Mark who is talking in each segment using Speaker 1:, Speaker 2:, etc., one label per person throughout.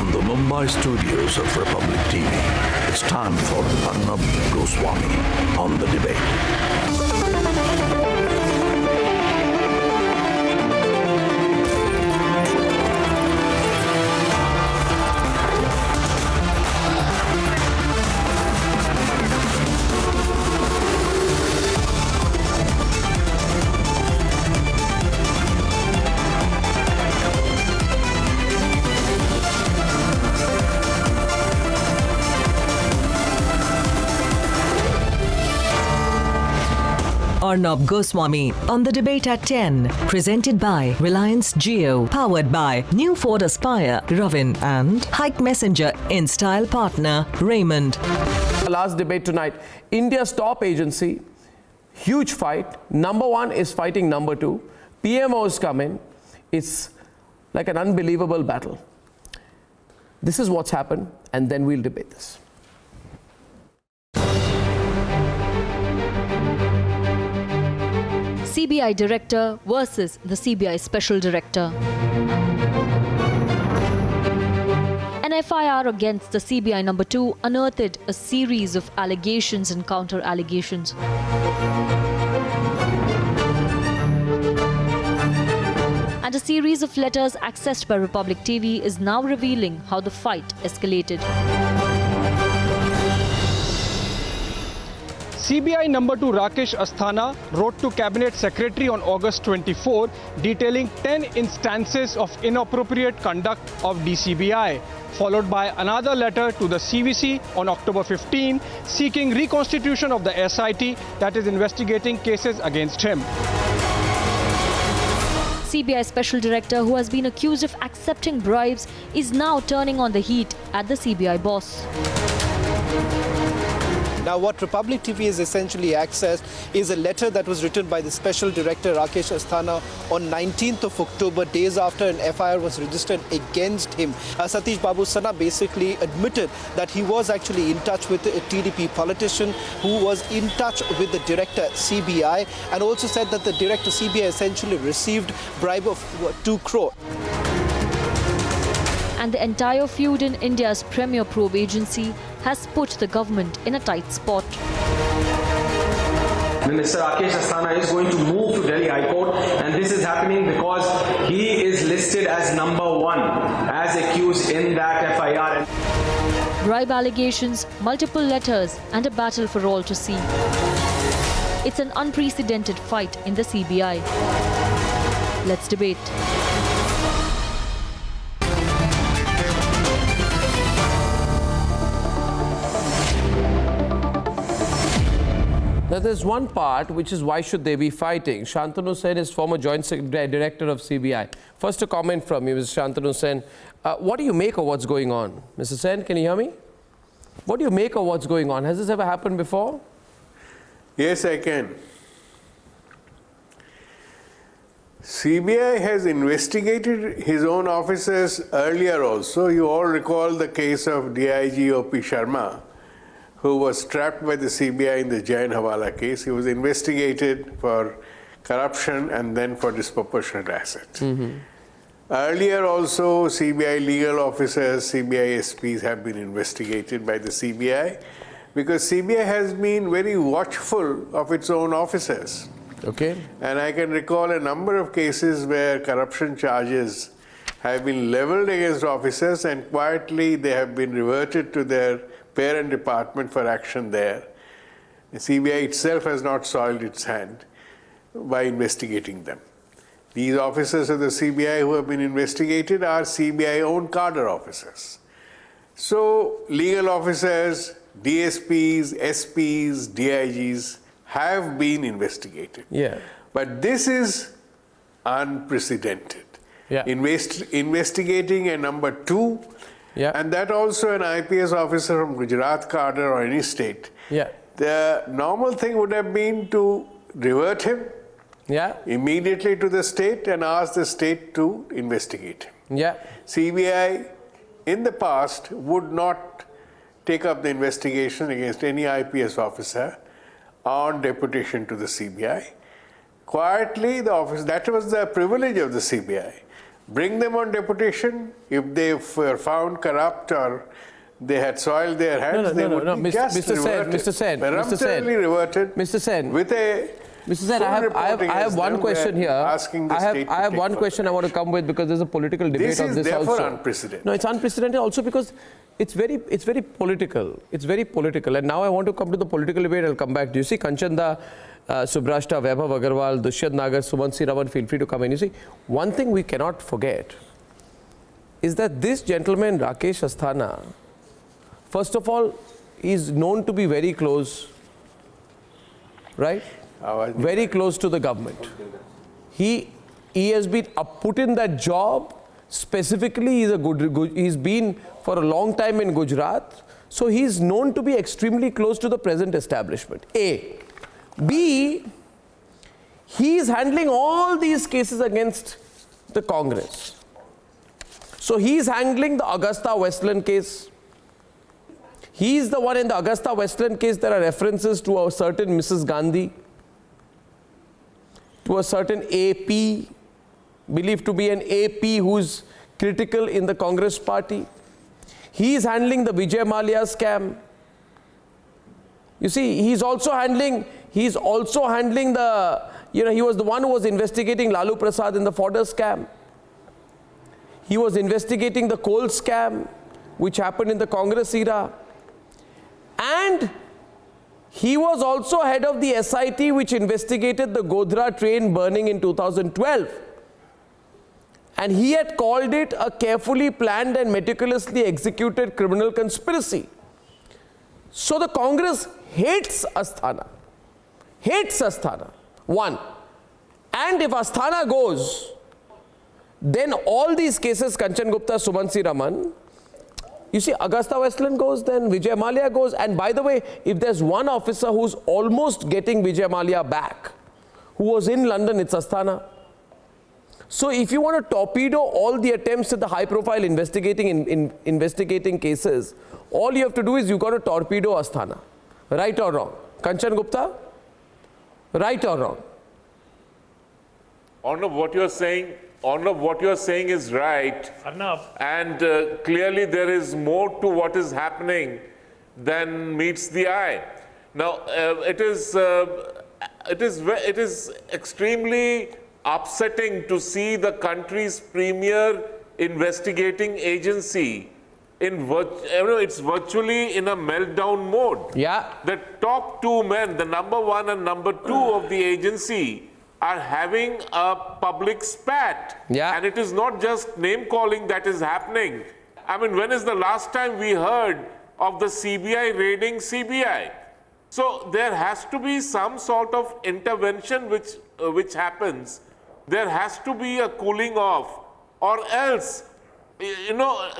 Speaker 1: from the Mumbai studios of Republic TV. It's time for Arnab Goswami on the debate.
Speaker 2: Arnab Goswami on the debate at 10. Presented by Reliance Jio. Powered by New Ford Aspire, Ravin and Hike Messenger in style partner Raymond.
Speaker 3: Last debate tonight. India's top agency, huge fight. Number one is fighting number two. PMOs come in. It's like an unbelievable battle. This is what's happened, and then we'll debate this.
Speaker 4: CBI Director versus the CBI Special Director. An FIR against the CBI number 2 unearthed a series of allegations and counter-allegations. And a series of letters accessed by Republic TV is now revealing how the fight escalated.
Speaker 5: CBI number 2 Rakesh Asthana wrote to Cabinet Secretary on August 24 detailing 10 instances of inappropriate conduct of DCBI, followed by another letter to the CVC on October 15 seeking reconstitution of the SIT that is investigating cases against him.
Speaker 4: CBI Special Director, who has been accused of accepting bribes, is now turning on the heat at the CBI boss.
Speaker 6: Now, what Republic TV has essentially accessed is a letter that was written by the Special Director Rakesh Asthana on 19th of October, days after an FIR was registered against him. Satish Babu Sana basically admitted that he was actually in touch with a TDP politician who was in touch with the Director CBI, and also said that the Director CBI essentially received bribe of 2 crore.
Speaker 4: And the entire feud in India's premier probe agency has put the government in a tight spot.
Speaker 7: Minister Rakesh Asthana is going to move to Delhi High Court, and this is happening because he is listed as number 1 as accused in that FIR.
Speaker 4: Bribe allegations, multiple letters, and a battle for all to see. It's an unprecedented fight in the CBI. Let's debate.
Speaker 3: Now, there's one part which is why should they be fighting. Shantanu Sen is former Joint Director of CBI. First, a comment from you, Mr. Shantanu Sen. What do you make of what's going on? Mr. Sen, can you hear me? What do you make of what's going on? Has this ever happened before?
Speaker 8: Yes, I can. CBI has investigated his own officers earlier also. You all recall the case of DIG O.P. Sharma, who was trapped by the CBI in the Jain Hawala case. He was investigated for corruption and then for disproportionate assets. Earlier also, CBI legal officers, CBI SPs have been investigated by the CBI because CBI has been very watchful of its own officers.
Speaker 3: Okay.
Speaker 8: And I can recall a number of cases where corruption charges have been leveled against officers and quietly they have been reverted to their parent department for action there. The CBI itself has not soiled its hand by investigating them. These officers of the CBI who have been investigated are CBI-owned cadre officers. So legal officers, DSPs, SPs, DIGs have been investigated.
Speaker 3: Yeah.
Speaker 8: But this is unprecedented.
Speaker 3: Yeah.
Speaker 8: Investigating a number 2,
Speaker 3: yeah,
Speaker 8: and that also an IPS officer from Gujarat cadre or any state.
Speaker 3: Yeah.
Speaker 8: The normal thing would have been to revert him immediately to the state and ask the state to investigate him.
Speaker 3: Yeah.
Speaker 8: CBI in the past would not take up the investigation against any IPS officer on deputation to the CBI. Quietly, the office, that was the privilege of the CBI. bring them on deputation. If they were found corrupt or they had soiled their hands, they would be just
Speaker 3: Mr. Sen,
Speaker 8: peremptorily reverted.
Speaker 3: Mr. Sen,
Speaker 8: with a
Speaker 3: Mr. Sen, I have one question here. I have one question I want to come with because there's a political debate on this also.
Speaker 8: This is therefore unprecedented.
Speaker 3: No, it's unprecedented also because it's very political. It's very political. And now I want to come to the political debate. I'll come back. Do you see Kanchanda, Subrashta, Vaibhav Agarwal, Dushyant Nagar, Sumansi Raman, feel free to come in. You see, one thing we cannot forget is that this gentleman, Rakesh Asthana, first of all, is known to be very close, right? Very close to the government. He has been put in that job. Specifically, he's been for a long time in Gujarat. So he's known to be extremely close to the present establishment. A. B. He is handling all these cases against the Congress. So he's handling the Augusta Westland case. He's the one in the Augusta Westland case. There are references to a certain Mrs. Gandhi, to a certain AP, believed to be an AP who's critical in the Congress party. He is handling the Vijay Mallya scam. You see, he's also handling the, he was the one who was investigating Lalu Prasad in the fodder scam. He was investigating the coal scam, which happened in the Congress era. And he was also head of the SIT which investigated the Godhra train burning in 2012. And he had called it a carefully planned and meticulously executed criminal conspiracy. So the Congress hates Asthana. Hates Asthana. One. And if Asthana goes, then all these cases, Kanchan Gupta, Sumansi Raman, you see, Augusta Westland goes, then Vijay Mallya goes. And by the way, if there's one officer who's almost getting Vijay Mallya back, who was in London, it's Asthana. So if you want to torpedo all the attempts at the high-profile investigating cases, all you have to do is you've got to torpedo Asthana. Right or wrong? Kanchan Gupta? Right or wrong?
Speaker 9: Arnab, what you're saying is right.
Speaker 10: Arnab.
Speaker 9: And clearly there is more to what is happening than meets the eye. Now, it is extremely upsetting to see the country's premier investigating agency it's virtually in a meltdown mode.
Speaker 3: Yeah.
Speaker 9: The top two men, the number one and number two of the agency, are having a public spat.
Speaker 3: Yeah.
Speaker 9: And it is not just name calling that is happening. I mean, when is the last time we heard of the CBI raiding CBI? So there has to be some sort of intervention which happens. There has to be a cooling off, or else,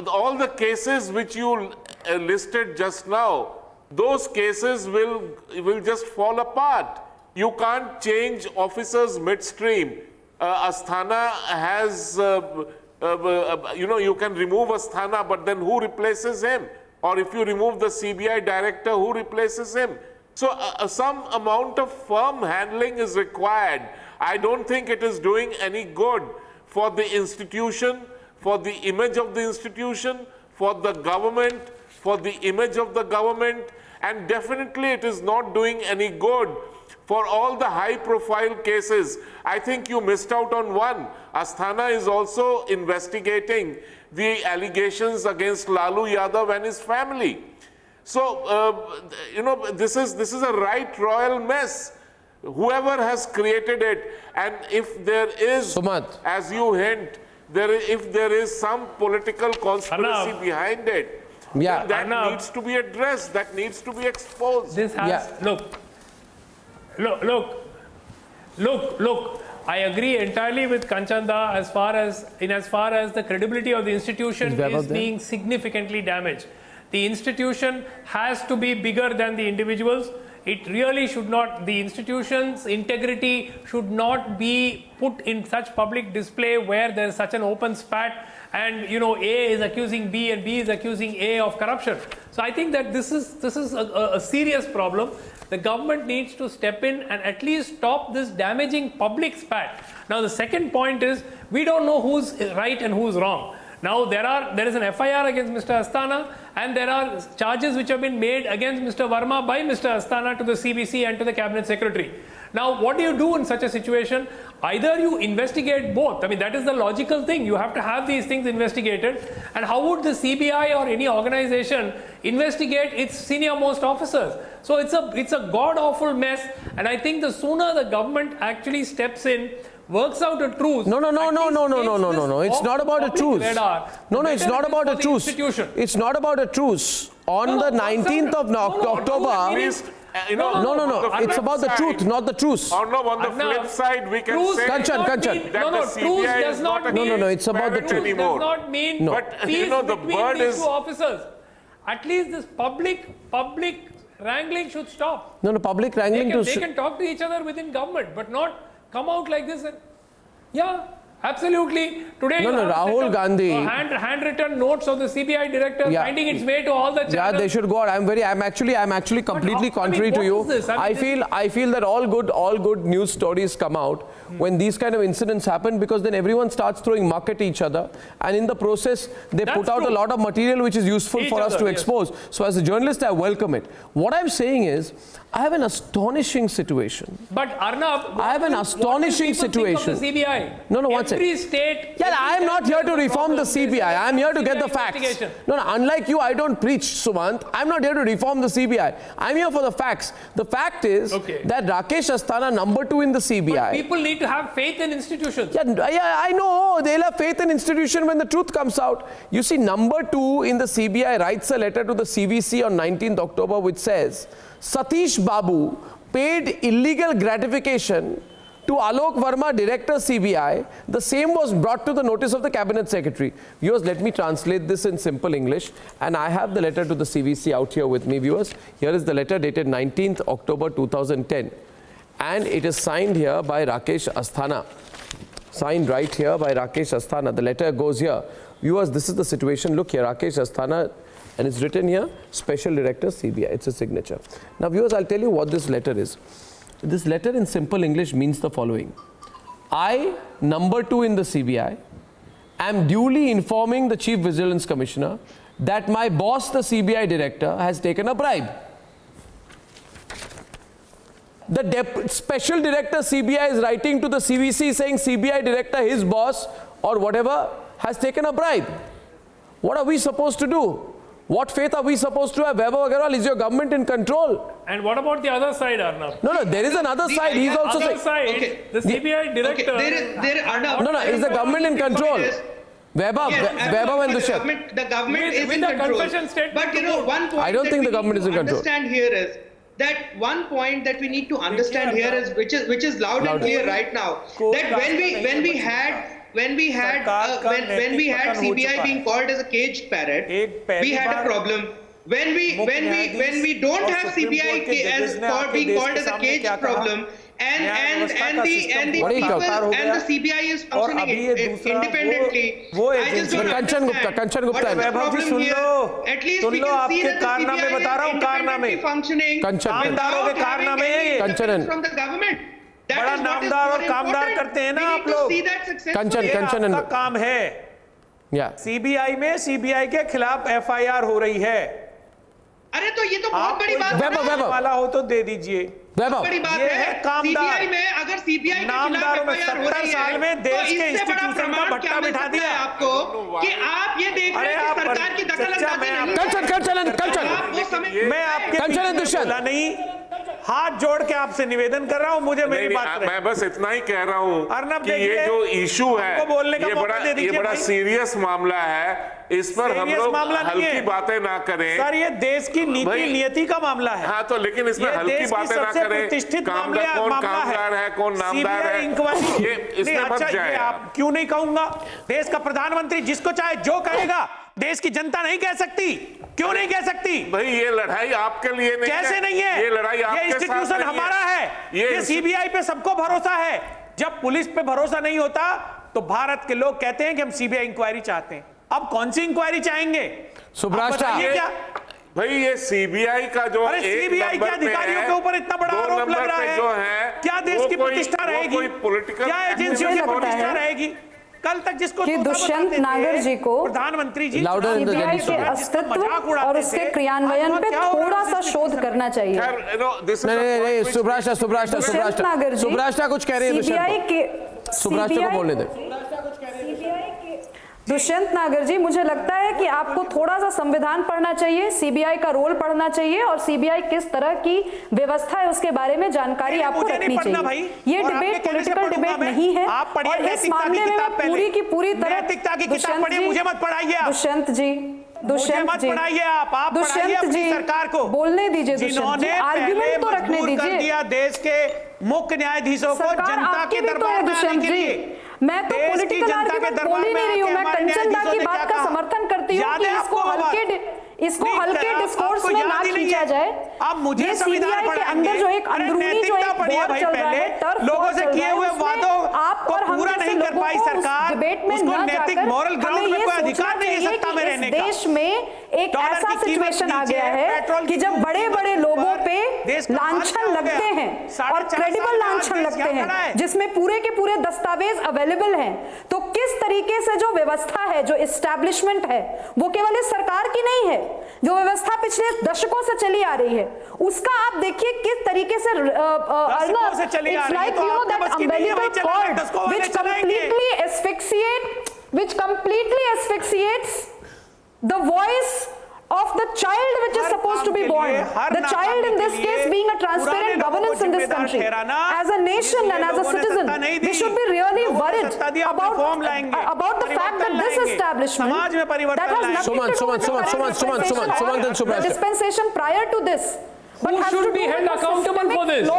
Speaker 9: all the cases which you listed just now, those cases will just fall apart. You can't change officers midstream. Asthana has, you can remove Asthana, but then who replaces him? Or if you remove the CBI director, who replaces him? So some amount of firm handling is required. I don't think it is doing any good for the institution, for the image of the institution, for the government, for the image of the government, and definitely it is not doing any good for all the high-profile cases. I think you missed out on one. Asthana is also investigating the allegations against Lalu Yadav and his family. So, this is a right royal mess. Whoever has created it, and if there is,
Speaker 3: Sumant,
Speaker 9: as you hint, if there is some political conspiracy
Speaker 10: Arnab.
Speaker 9: behind it,
Speaker 3: yeah,
Speaker 9: that
Speaker 10: Arnab.
Speaker 9: needs to be addressed, that needs to be exposed.
Speaker 10: This has,
Speaker 3: Yeah.
Speaker 10: Look, I agree entirely with Kanchanda as far as the credibility of the institution is being significantly damaged. The institution has to be bigger than the individuals. it really should not, the institution's integrity should not be put in such public display where there is such an open spat and, you know, A is accusing B and B is accusing A of corruption. So I think that this is a serious problem. The government needs to step in and at least stop this damaging public spat. Now the second point is, we don't know who's right and who's wrong. Now there is an FIR against Mr. Asthana and there are charges which have been made against Mr. Verma by Mr. Asthana to the CBC and to the Cabinet Secretary. Now what do you do in such a situation? Either you investigate both. I mean, that is the logical thing. You have to have these things investigated. And how would the CBI or any organization investigate its senior most officers? So it's a god-awful mess. And I think the sooner the government actually steps in, works out a truce.
Speaker 3: No. It's not about a truce. No, it's not about a truce. It's not about a truce. On the 19th of October. It's about the truth, not the truce.
Speaker 9: Arnab, on the flip side, we can say
Speaker 3: Kanchan.
Speaker 9: that the CBI
Speaker 10: does not
Speaker 9: mean
Speaker 3: it's about the truth
Speaker 9: anymore.
Speaker 10: Does not mean
Speaker 9: But
Speaker 10: peace
Speaker 9: the
Speaker 10: between
Speaker 9: bird
Speaker 10: these
Speaker 9: is...
Speaker 10: two officers. At least this public wrangling should stop.
Speaker 3: No, public wrangling
Speaker 10: They can talk to each other within government, but not come out like this. And, yeah, absolutely. Today,
Speaker 3: Rahul Gandhi.
Speaker 10: Handwritten notes of the CBI director finding its way to all the channels.
Speaker 3: Yeah, they should go out. I'm actually completely contrary to you. I feel that all good news stories come out when these kind of incidents happen, because then everyone starts throwing muck at each other, and in the process they put out a lot of material which is useful for us to expose. So as a journalist, I welcome it. What I'm saying is, I have an astonishing situation.
Speaker 10: But Arnab,
Speaker 3: I have an astonishing situation.
Speaker 10: The CBI?
Speaker 3: One second.
Speaker 10: Every state.
Speaker 3: Yeah, I am not here to reform the CBI. I am here to get the facts. No, unlike you, I don't preach, Sumant. I'm not here to reform the CBI. I'm here for the facts. The fact is that Rakesh Asthana, number 2 in the CBI.
Speaker 10: But people need to have faith in institutions.
Speaker 3: Yeah, I know. They'll have faith in institution when the truth comes out. You see, number 2 in the CBI writes a letter to the CVC on 19th October which says, Satish Babu paid illegal gratification to Alok Verma, Director CBI. The same was brought to the notice of the Cabinet Secretary. Viewers, let me translate this in simple English. And I have the letter to the CVC out here with me, viewers. Here is the letter dated 19th October 2010. And it is signed here by Rakesh Asthana. Signed right here by Rakesh Asthana. The letter goes here. Viewers, this is the situation. Look here, Rakesh Asthana. And it's written here, Special Director CBI. It's a signature. Now, viewers, I'll tell you what this letter is. This letter in simple English means the following. I, number 2 in the CBI, am duly informing the Chief Vigilance Commissioner that my boss, the CBI Director, has taken a bribe. The Special Director CBI is writing to the CVC saying CBI Director, his boss, or whatever, has taken a bribe. What are we supposed to do? What faith are we supposed to have? Vaibhav Agarwal, is your government in control?
Speaker 10: And what about the other side, Arnab?
Speaker 3: No, there is another side. He's also saying...
Speaker 10: The CBI director...
Speaker 3: Arnab. Is the government in control? Vaibhav and Dushyant.
Speaker 11: The government is in control. But, you know, one point
Speaker 3: I don't think the government is in control.
Speaker 11: Understand here is that one point that we need to understand here is, which is loud and clear right now, that when we had CBI being called as a caged parrot, we had a problem. When we don't have CBI being called as a caged problem, and the people and the CBI is functioning independently, I just don't understand what is the problem here. At least we can see that the CBI is independently functioning without having from the government.
Speaker 12: बड़ा नामदार और कामदार करते हैं ना आप लोग।
Speaker 3: कंचन
Speaker 12: आपका काम है। सीबीआई में सीबीआई के खिलाफ एफआईआर हो रही है।
Speaker 11: अरे तो ये तो बहुत बड़ी बात है।
Speaker 12: वाला हो तो दे दीजिए।
Speaker 11: बड़ी बात है सीबीआई में, अगर सीबीआई के
Speaker 12: नामदारों में 70 साल में देश के इंस्टीट्यूशन का भट्टा बिठा दिया
Speaker 11: आपको कि आप ये देख रहे हैं कि सरकार की दखल अंदाजी नहीं।
Speaker 12: मैं आपके नहीं हाथ जोड़ के आपसे निवेदन कर रहा हूं, मुझे मेरी बात
Speaker 9: मैं बस इतना ही कह रहा हूं
Speaker 12: अर्नब
Speaker 9: कि ये जो इशू है ये बड़ा सीरियस मामला है, इस पर हम लोग हल्की बातें ना करें।
Speaker 12: सर ये देश की नीति नियति का मामला है।
Speaker 9: हाँ तो लेकिन इसमें हल्की बातें ना करें। कामदार कौन कामदार है, कौन नामदार है, ये इसमें मत जाए।
Speaker 12: आप क्यों नहीं कहूंगा? देश का प्रधानमंत्री जिसको चाहे जो कहेगा देश की जनता नहीं कह सकती? क्यों नहीं कह सकती?
Speaker 9: भाई ये लड़ाई आपके लिए नहीं
Speaker 12: कैसे
Speaker 9: है।
Speaker 12: नहीं है?
Speaker 9: ये लड़ाई आपके साथ
Speaker 12: इंस्टीट्यूशन
Speaker 9: नहीं
Speaker 12: हमारा है। ये सीबीआई पे सबको भरोसा है। जब पुलिस पे भरोसा नहीं होता तो भारत के लोग कहते हैं कि हम सीबीआई इंक्वायरी चाहते हैं। अब कौन सी इंक्वायरी चाहेंगे?
Speaker 3: सुब्राष्टा,
Speaker 12: क्या
Speaker 9: भाई ये सीबीआई का जो
Speaker 12: अरे सीबीआई के अधिकारियों के ऊपर इतना बड़ा आरोप लग रहा है,
Speaker 9: जो है
Speaker 12: क्या देश की प्रतिष्ठा रहेगी? क्या एजेंसियों की प्रतिष्ठा रहेगी? कल तक जिसको
Speaker 13: कि दुष्यंत नागर जी को
Speaker 12: प्रधानमंत्री जी
Speaker 13: सीबीआई के अस्तित्व और उसके क्रियान्वयन पे थोड़ा सा शोध करना चाहिए।
Speaker 3: नहीं, सुब्राष्टा कुछ कह रहे हैं।
Speaker 13: सीबीआई के
Speaker 3: सुब्राष्टा को बोलने दे।
Speaker 13: दुष्यंत नागर जी, मुझे लगता है कि आपको थोड़ा सा संविधान पढ़ना चाहिए, सीबीआई का रोल पढ़ना चाहिए और सीबीआई किस तरह की व्यवस्था है उसके बारे में जानकारी आपको रखनी चाहिए। ये डिबेट पॉलिटिकल डिबेट नहीं है और इस मामले में पूरी की पूरी तरह दुष्यंत जी
Speaker 12: सरकार को
Speaker 13: बोलने दीजिए। दुष्यंत जी, आर्गुमेंट तो रखने दीजिए।
Speaker 12: देश के मुख्य न्यायाधीशों को जनता के दरबार में आने के लिए।
Speaker 13: मैं तो पॉलिटिकल आर्गुमेंट बोल ही नहीं रही हूँ, मैं कंचन दा की बात का समर्थन करती हूँ कि इसको हल्के डिस्कोर्स में ना खींचा जाए।
Speaker 12: अब मुझे
Speaker 13: सीबीआई के अंदर जो एक अंदरूनी जो एक वॉर चल रहा है, टर्फ
Speaker 12: लोगों से किए हुए वादों
Speaker 13: आप और हम
Speaker 12: पूरा नहीं कर पाई सरकार,
Speaker 13: डिबेट में
Speaker 12: उसको
Speaker 13: न
Speaker 12: नैतिक
Speaker 13: जाकर
Speaker 12: मॉरल ग्राउंड में कोई अधिकार नहीं है सत्ता में रहने का।
Speaker 13: देश में एक ऐसा सिचुएशन आ गया है कि जब बड़े बड़े लोगों पे लांछन लगते हैं और क्रेडिबल लांछन लगते हैं जिसमें पूरे के पूरे दस्तावेज अवेलेबल हैं, तो किस तरीके से जो व्यवस्था है, जो इस्टेब्लिशमेंट है, वो केवल इस सरकार की नहीं है, जो व्यवस्था पिछले दशकों से चली आ रही है, उसका आप देखिए किस तरीके से Arnab, it's like you know that umbilical cord which completely asphyxiates the voice of the child which is supposed to be born. The child in this case being a transparent governance in this country. As a nation and as a citizen, we should be really worried about the fact that this establishment that has nothing to do with the dispensation prior to this, but has to be held accountable for this.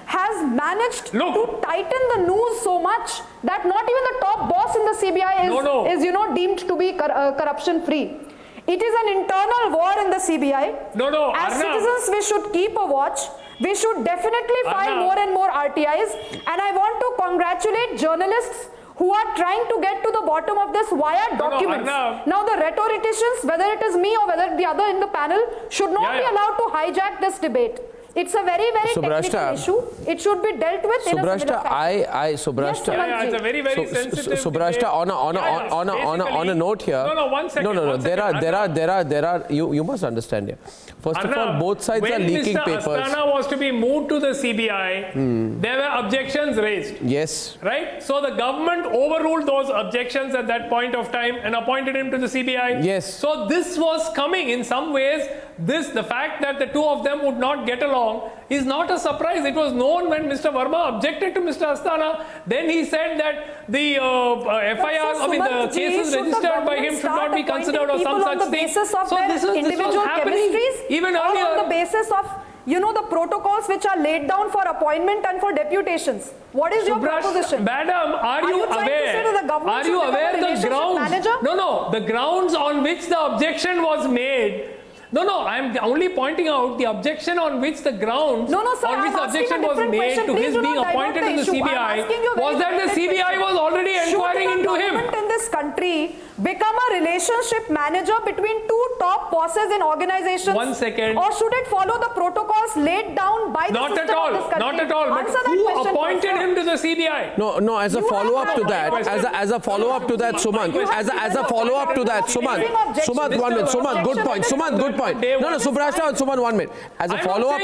Speaker 13: Has managed to tighten the noose so much that not even the top boss in the CBI is you know, deemed to be corruption free. It is an internal war in the CBI. As citizens, we should keep a watch. We should definitely file more and more RTIs. And I want to congratulate journalists who are trying to get to the bottom of this via documents. Now, the rhetoricians, whether it is me or whether the other in the panel, should not be allowed to hijack this debate. It's a very, very technical issue. It should be dealt with in a similar fashion.
Speaker 3: Subrashta,
Speaker 10: it's a very, very sensitive
Speaker 3: Subrashta, on a note here.
Speaker 10: No, 1 second.
Speaker 3: No. There are. You must understand here. First of all, both sides are leaking papers.
Speaker 10: When Mr. Asthana was to be moved to the CBI, there were objections raised.
Speaker 3: Yes.
Speaker 10: Right? So the government overruled those objections at that point of time and appointed him to the CBI.
Speaker 3: Yes.
Speaker 10: So this was coming in some ways. The fact that the two of them would not get along is not a surprise. It was known when Mr. Verma objected to Mr. Asthana. Then he said that the FIR, the cases registered by him should not be considered or some such thing. So this was happening even earlier.
Speaker 13: On the basis of, you know, the protocols which are laid down for appointment and for deputations. What is your proposition?
Speaker 10: Madam, are you aware? Are you aware the grounds? No, the grounds on which the objection was made. No, I am only pointing out the objection on which the grounds on which the objection was made to his being appointed to the CBI was that the CBI was already inquiring into him.
Speaker 13: Should the government in this country become a relationship manager between two top bosses in organizations?
Speaker 10: 1 second.
Speaker 13: Or should it follow the protocols laid down by the system of this country?
Speaker 10: Not at all. But who appointed him to the CBI?
Speaker 3: No. As a follow-up to that, as a follow-up to that, Sumant. As a follow-up to that, Sumant. 1 minute. Sumant, good point. Sumant, good point. No, Subrashta and Sumant, 1 minute. As a follow-up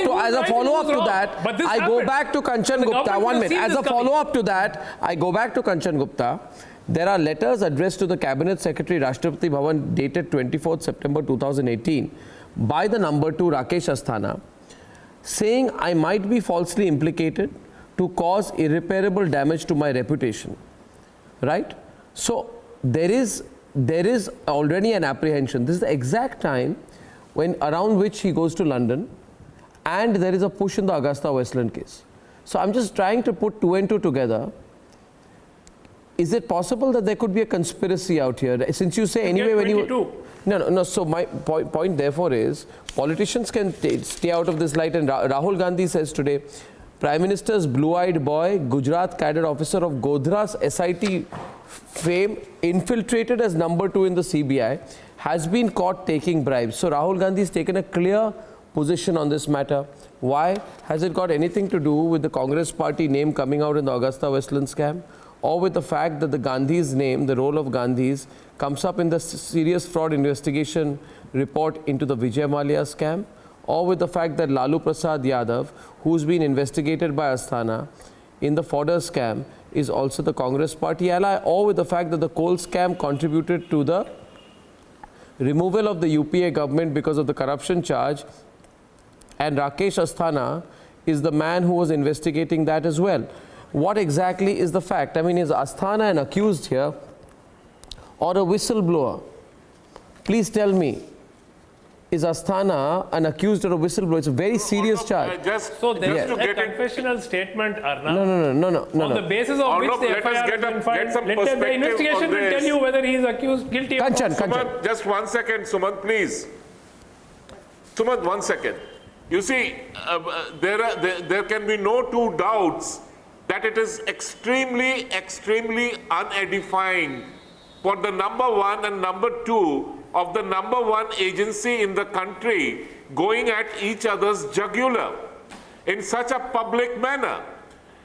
Speaker 3: to that, I go back to Kanchan Gupta. 1 minute. As a follow-up to that, I go back to Kanchan Gupta. There are letters addressed to the Cabinet Secretary, Rashtrapati Bhavan, dated 24th September 2018, by the number 2 Rakesh Asthana, saying I might be falsely implicated to cause irreparable damage to my reputation. Right? So there is already an apprehension. This is the exact time around which he goes to London, and there is a push in the Augusta Westland case. So I'm just trying to put 2 and 2 together. Is it possible that there could be a conspiracy out here? Since you say anyway when you... No. So my point therefore is, politicians can stay out of this light, and Rahul Gandhi says today, Prime Minister's blue-eyed boy, Gujarat cadet officer of Godhra's SIT fame, infiltrated as number 2 in the CBI, has been caught taking bribes. So Rahul Gandhi has taken a clear position on this matter. Why? Has it got anything to do with the Congress party name coming out in the Augusta Westland scam? Or with the fact that the Gandhi's name, the role of Gandhi's, comes up in the serious fraud investigation report into the Vijay Mallya scam? Or with the fact that Lalu Prasad Yadav, who's been investigated by Asthana in the fodder scam, is also the Congress party ally? Or with the fact that the coal scam contributed to the removal of the UPA government because of the corruption charge, and Rakesh Asthana is the man who was investigating that as well? What exactly is the fact? I mean, is Asthana an accused here or a whistleblower? Please tell me. Is Asthana an accused or a whistleblower? It's a very serious charge.
Speaker 10: So there is a confessional statement, Arnab.
Speaker 3: No.
Speaker 10: On the basis of which the FIR has been filed, the investigation will tell you whether he is accused, guilty.
Speaker 9: Sumant, just 1 second, Sumant, please. Sumant, 1 second. You see, there can be no two doubts that it is extremely unedifying for the number 1 and number 2 of the number 1 agency in the country going at each other's jugular in such a public manner.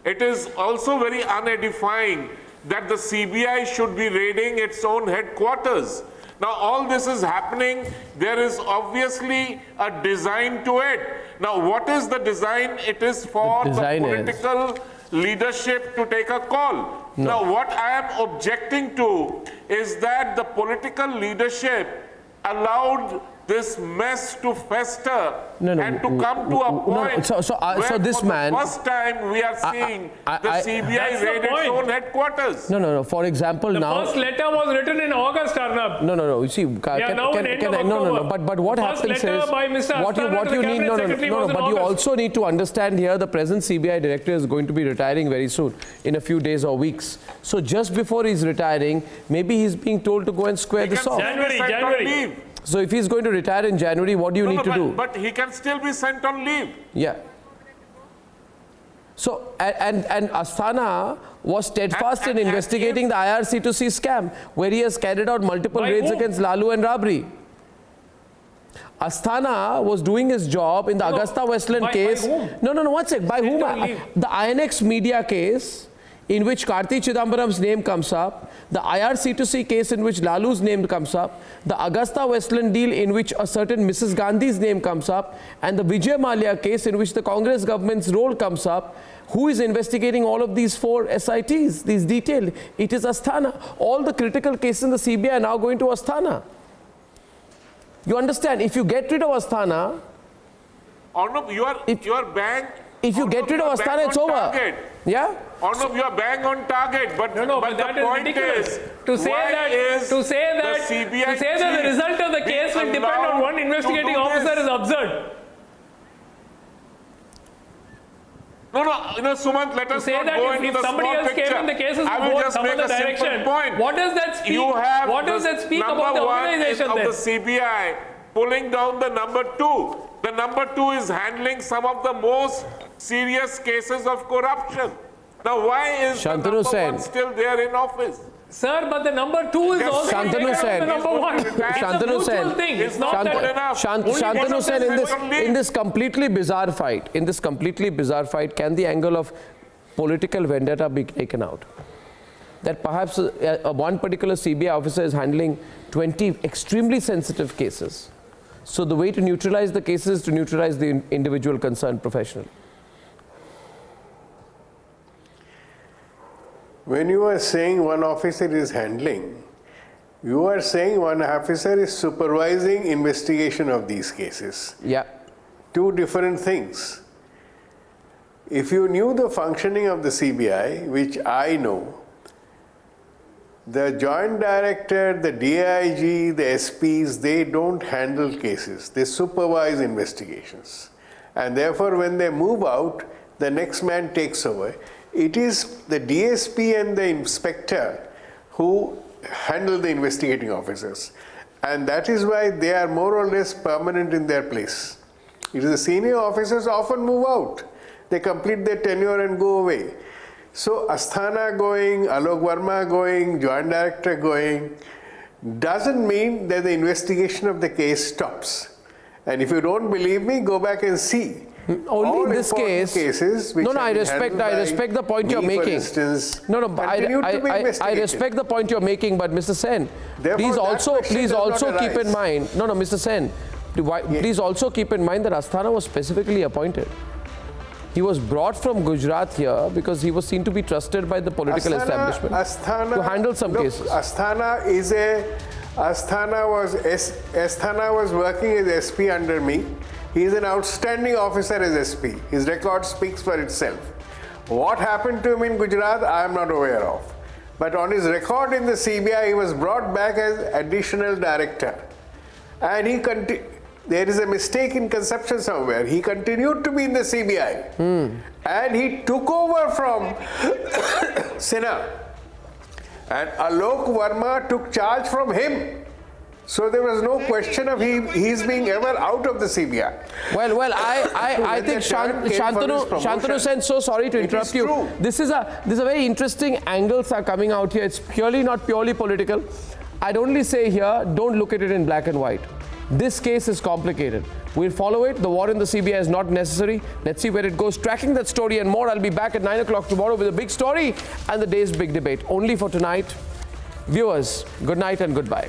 Speaker 9: It is also very unedifying that the CBI should be raiding its own headquarters. Now all this is happening, there is obviously a design to it. Now what is the design? It is for the political leadership to take a call. No. Now what I am objecting to is that the political leadership allowed this mess to fester and to come to a point
Speaker 3: so this man,
Speaker 9: the first time we are seeing the CBI raid its own headquarters.
Speaker 3: No. For example,
Speaker 10: the
Speaker 3: now...
Speaker 10: first letter was written in August, Arnab.
Speaker 3: No. You see, but what happens is... What you need... But you also need to understand here, the present CBI director is going to be retiring very soon, in a few days or weeks. So just before he's retiring, maybe he's being told to go and square this off.
Speaker 10: January.
Speaker 3: So if he's going to retire in January, what do you need to do?
Speaker 9: But he can still be sent on leave.
Speaker 3: Yeah. So, and Asthana was steadfast in investigating the IRC2C scam, where he has carried out multiple raids against Lalu and Rabri. Asthana was doing his job in the Augusta Westland case. No, 1 sec. By whom? The INX media case, in which Karti Chidambaram's name comes up, the IRC2C case in which Lalu's name comes up, the Augusta Westland deal in which a certain Mrs. Gandhi's name comes up, and the Vijay Mallya case in which the Congress government's role comes up. Who is investigating all of these 4 SITs, these detailed? It is Asthana. All the critical cases in the CBI are now going to Asthana. You understand? If you get rid of Asthana...
Speaker 9: Arnab, your bank...
Speaker 3: If you get rid of Asthana, it's over.
Speaker 9: Target.
Speaker 3: Yeah?
Speaker 9: Arnab, you are bang on target, but
Speaker 10: but
Speaker 9: the point is,
Speaker 10: to say that the result of the case will depend on one investigating officer is absurd.
Speaker 9: No, Sumant, let us not go into the
Speaker 10: somebody else came in the cases,
Speaker 9: I will just make a simple point.
Speaker 10: What does that speak? What does that speak about the organization
Speaker 9: of the CBI pulling down the number 2. The number 2 is handling some of the most serious cases of corruption. Now, why is the number 1 still there in office?
Speaker 10: Sir, but the number 2 is also the number 1.
Speaker 3: Shantanu Sen,
Speaker 10: it's not that enough.
Speaker 3: Shantanu Sen, in this completely bizarre fight, can the angle of political vendetta be taken out? That perhaps one particular CBI officer is handling 20 extremely sensitive cases. So the way to neutralize the cases is to neutralize the individual concerned professional.
Speaker 8: When you are saying one officer is handling, you are saying one officer is supervising investigation of these cases.
Speaker 3: Yeah.
Speaker 8: 2 different things. If you knew the functioning of the CBI, which I know, the joint director, the DIG, the SPs, they don't handle cases. They supervise investigations. And therefore, when they move out, the next man takes over. It is the DSP and the inspector who handle the investigating officers. And that is why they are more or less permanent in their place. It is the senior officers often move out. They complete their tenure and go away. So Asthana going, Alok Verma going, Joint Director going, doesn't mean that the investigation of the case stops. And if you don't believe me, go back and see.
Speaker 3: Only in this case.
Speaker 8: Cases which
Speaker 3: I respect the point you're making.
Speaker 8: Instance,
Speaker 3: I respect the point you're making, but Mr. Sen, please also keep in mind. Mr. Sen, please also keep in mind that Asthana was specifically appointed. He was brought from Gujarat here because he was seen to be trusted by the political establishment to handle some cases.
Speaker 8: Asthana was working as SP under me. He is an outstanding officer as SP. His record speaks for itself. What happened to him in Gujarat, I am not aware of. But on his record in the CBI, he was brought back as additional director. And there is a mistake in conception somewhere. He continued to be in the CBI. And he took over from Sinha. And Alok Verma took charge from him. So there was no question of he's being ever out of the CBI.
Speaker 3: Well, I think Shantanu Sen, so sorry to interrupt you. This is a very interesting angles are coming out here. It's not purely political. I'd only say here, don't look at it in black and white. This case is complicated. We'll follow it. The war in the CBI is not necessary. Let's see where it goes. Tracking that story and more. I'll be back at 9 o'clock tomorrow with a big story and the day's big debate. Only for tonight. Viewers, good night and goodbye.